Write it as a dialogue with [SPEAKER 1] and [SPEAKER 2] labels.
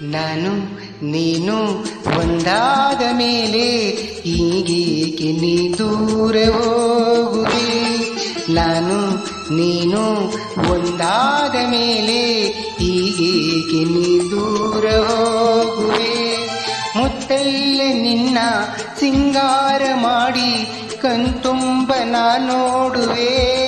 [SPEAKER 1] ನಾನು ನೀನು ಒಂದಾದ ಮೇಲೆ ಹೀಗೇಕೆ ನೀ ದೂರ ಹೋಗುವೆ. ನಾನು ನೀನು ಒಂದಾದ ಮೇಲೆ ಹೀಗೇಕೆ ನೀ ದೂರ ಹೋಗುವೆ. ಮುತ್ತೈಲೆ ನಿನ್ನ ಸಿಂಗಾರ ಮಾಡಿ ಕಣ್ತುಂಬ ನಾ ನೋಡುವೆ.